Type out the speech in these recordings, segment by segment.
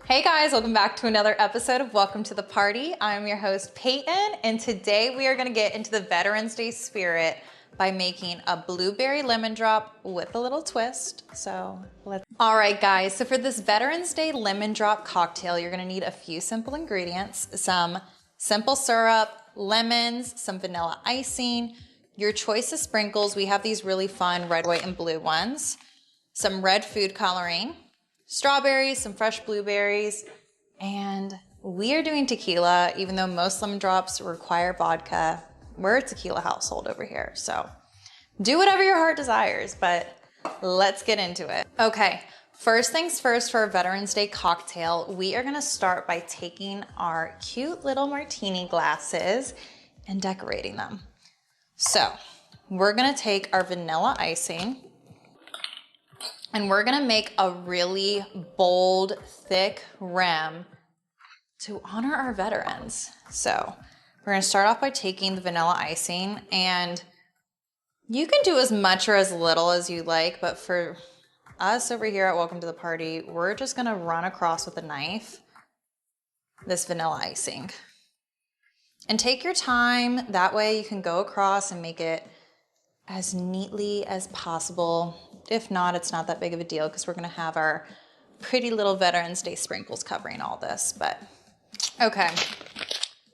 Hey guys, welcome back to another episode of Welcome to the Party. I'm your host Peyton, and today we are going to get into the Veterans Day spirit by making a blueberry lemon drop with a little twist. All right guys, so for this Veterans Day lemon drop cocktail, you're going to need a few simple ingredients, some simple syrup, lemons, some vanilla icing, your choice of sprinkles. We have these really fun red, white, and blue ones, some red food coloring, strawberries, some fresh blueberries, and we are doing tequila. Even though most lemon drops require vodka, we're a tequila household over here. So do whatever your heart desires, but let's get into it. Okay, first things first, for a Veterans Day cocktail, we are gonna start by taking our cute little martini glasses and decorating them. So we're gonna take our vanilla icing, and we're gonna make a really bold, thick rim to honor our veterans. So we're gonna start off by taking the vanilla icing, and you can do as much or as little as you like, but for us over here at Welcome to the Party, we're just gonna run across with a knife this vanilla icing. And take your time, that way you can go across and make it as neatly as possible. If not, it's not that big of a deal because we're gonna have our pretty little Veterans Day sprinkles covering all this, but okay.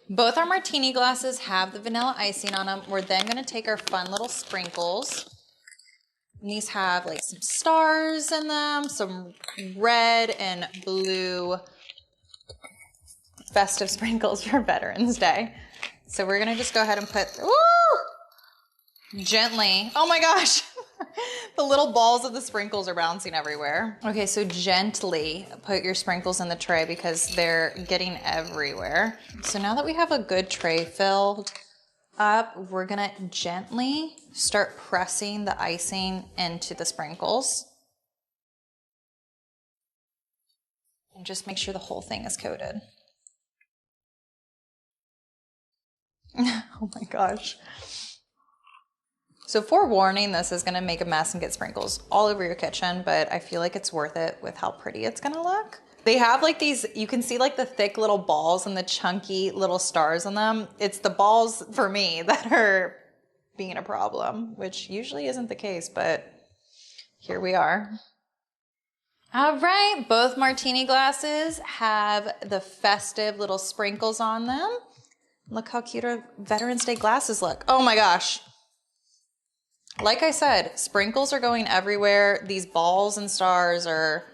Both our martini glasses have the vanilla icing on them. We're then gonna take our fun little sprinkles. And these have like some stars in them, some red and blue festive sprinkles for Veterans Day. So we're gonna just go ahead and put, gently, oh my gosh, the little balls of the sprinkles are bouncing everywhere. Okay, so gently put your sprinkles in the tray because they're getting everywhere. So now that we have a good tray filled up, we're gonna gently start pressing the icing into the sprinkles. And just make sure the whole thing is coated. Oh my gosh. So forewarning, this is gonna make a mess and get sprinkles all over your kitchen, but I feel like it's worth it with how pretty it's gonna look. They have like these, you can see like the thick little balls and the chunky little stars on them. It's the balls for me that are being a problem, which usually isn't the case, but here we are. All right, both martini glasses have the festive little sprinkles on them. Look how cute our Veterans Day glasses look. Oh my gosh. Like I said, sprinkles are going everywhere. These balls and stars are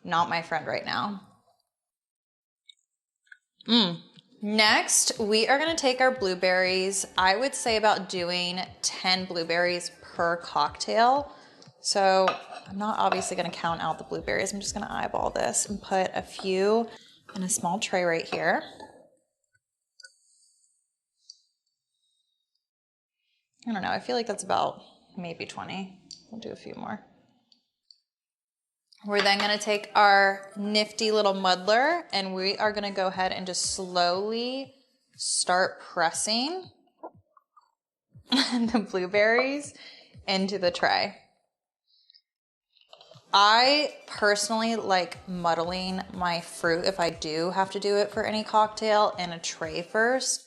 not my friend right now. Next, we are gonna take our blueberries. I would say about doing 10 blueberries per cocktail. So I'm not obviously gonna count out the blueberries. I'm just gonna eyeball this and put a few in a small tray right here. I don't know, I feel like that's about maybe 20. We'll do a few more. We're then gonna take our nifty little muddler and we are gonna go ahead and just slowly start pressing the blueberries into the tray. I personally like muddling my fruit, if I do have to do it for any cocktail, in a tray first,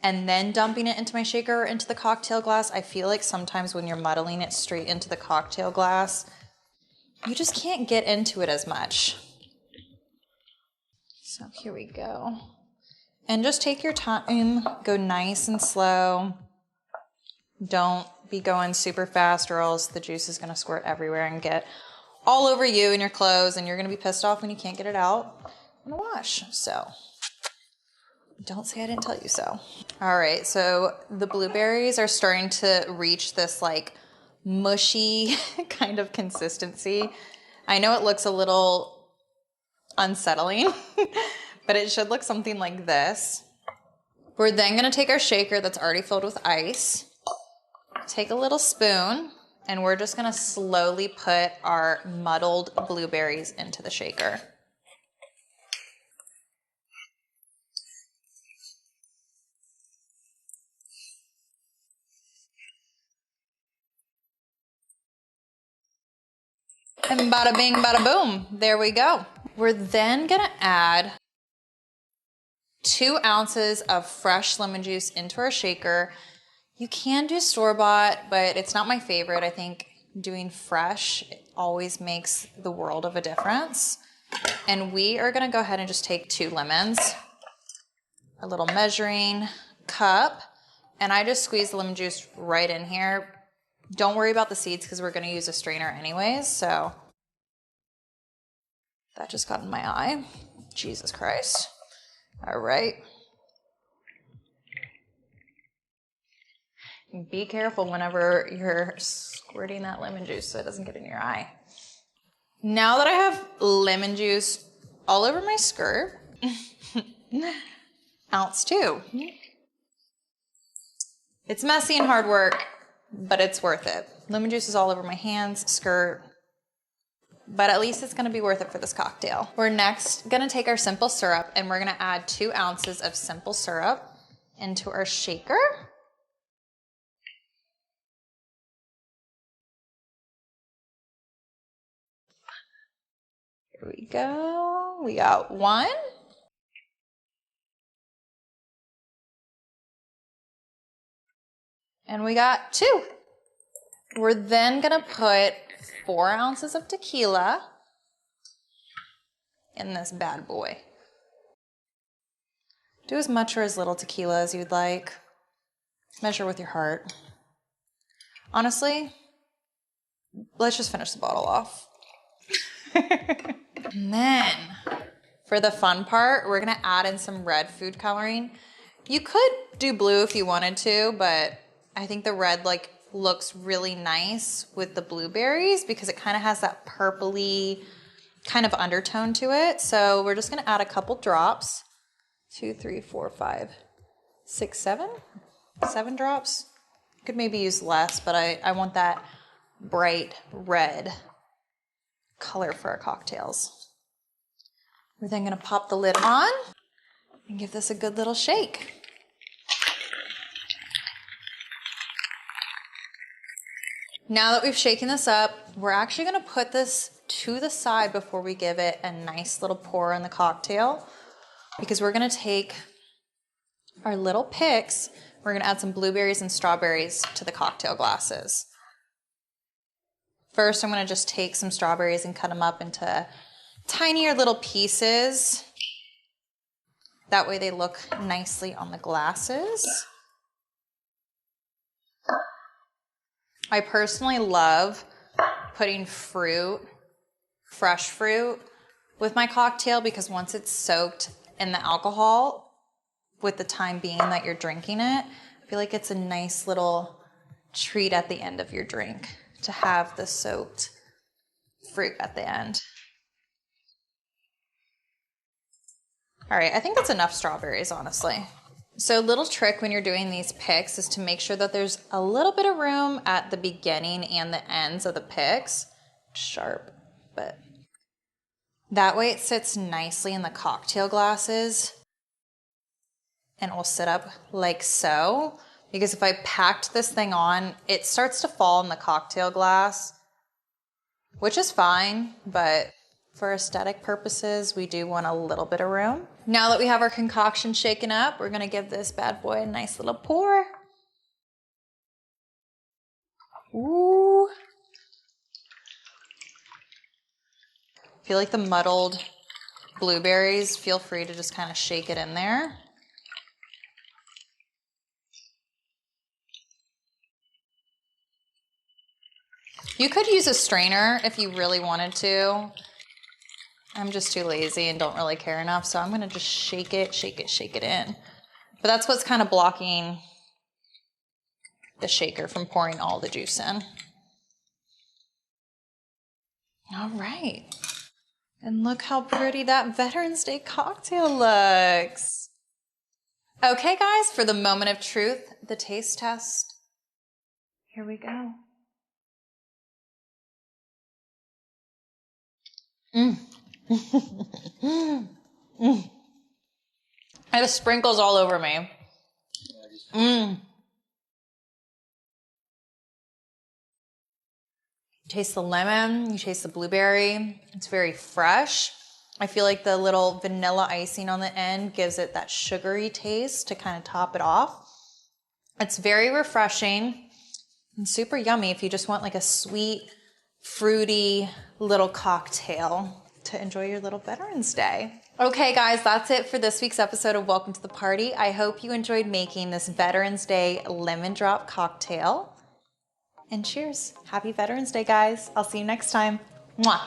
and then dumping it into my shaker or into the cocktail glass. I feel like sometimes when you're muddling it straight into the cocktail glass, you just can't get into it as much. So here we go. And just take your time, go nice and slow. Don't be going super fast or else the juice is gonna squirt everywhere and get all over you and your clothes, and you're gonna be pissed off when you can't get it out in the wash. So don't say I didn't tell you so. All right, so the blueberries are starting to reach this like mushy kind of consistency. I know it looks a little unsettling, but it should look something like this. We're then gonna take our shaker that's already filled with ice, take a little spoon, and we're just gonna slowly put our muddled blueberries into the shaker. And bada bing, bada boom, there we go. we're then gonna add 2 ounces of fresh lemon juice into our shaker. You can do store-bought, but it's not my favorite. I think doing fresh always makes the world of a difference. And we are gonna go ahead and just take 2 lemons, a little measuring cup, and I just squeeze the lemon juice right in here. Don't worry about the seeds because we're gonna use a strainer anyways, so. That just got in my eye. Jesus Christ. All right. Be careful whenever you're squirting that lemon juice so it doesn't get in your eye. Now that I have lemon juice all over my skirt, ounce 2. It's messy and hard work, but it's worth it. Lemon juice is all over my hands, skirt, but at least it's gonna be worth it for this cocktail. We're next gonna take our simple syrup and we're gonna add 2 ounces of simple syrup into our shaker. Here we go. We got 1. And we got 2. We're then gonna put 4 ounces of tequila in this bad boy. Do as much or as little tequila as you'd like. Measure with your heart. Honestly, let's just finish the bottle off. And then, for the fun part, we're gonna add in some red food coloring. You could do blue if you wanted to, but I think the red looks really nice with the blueberries because it kind of has that purpley kind of undertone to it. So we're just gonna add a couple drops. 2, 3, 4, 5, 6, 7. 7 drops. Could maybe use less, but I want that bright red color for our cocktails. We're then gonna pop the lid on and give this a good little shake. Now that we've shaken this up, we're actually gonna put this to the side before we give it a nice little pour in the cocktail, because we're gonna take our little picks, we're gonna add some blueberries and strawberries to the cocktail glasses. First, I'm gonna just take some strawberries and cut them up into tinier little pieces. That way they look nicely on the glasses. I personally love putting fruit, fresh fruit, with my cocktail because once it's soaked in the alcohol, with the time being that you're drinking it, I feel like it's a nice little treat at the end of your drink to have the soaked fruit at the end. All right, I think that's enough strawberries, honestly. So a little trick when you're doing these picks is to make sure that there's a little bit of room at the beginning and the ends of the picks. Sharp, but that way it sits nicely in the cocktail glasses and it will sit up like so. Because if I packed this thing on, it starts to fall in the cocktail glass, which is fine, but for aesthetic purposes, we do want a little bit of room. Now that we have our concoction shaken up, we're gonna give this bad boy a nice little pour. Ooh. If you like the muddled blueberries, feel free to just kind of shake it in there. You could use a strainer if you really wanted to. I'm just too lazy and don't really care enough, so I'm gonna just shake it in. But that's what's kind of blocking the shaker from pouring all the juice in. All right. And look how pretty that Veterans Day cocktail looks. Okay, guys, for the moment of truth, the taste test. Here we go. I have sprinkles all over me. You taste the lemon, you taste the blueberry. It's very fresh. I feel like the little vanilla icing on the end gives it that sugary taste to kind of top it off. It's very refreshing and super yummy if you just want like a sweet, fruity little cocktail to enjoy your little Veterans Day. Okay guys, that's it for this week's episode of Welcome to the Party. I hope you enjoyed making this Veterans Day lemon drop cocktail. And cheers. Happy Veterans Day, guys. I'll see you next time. Mwah.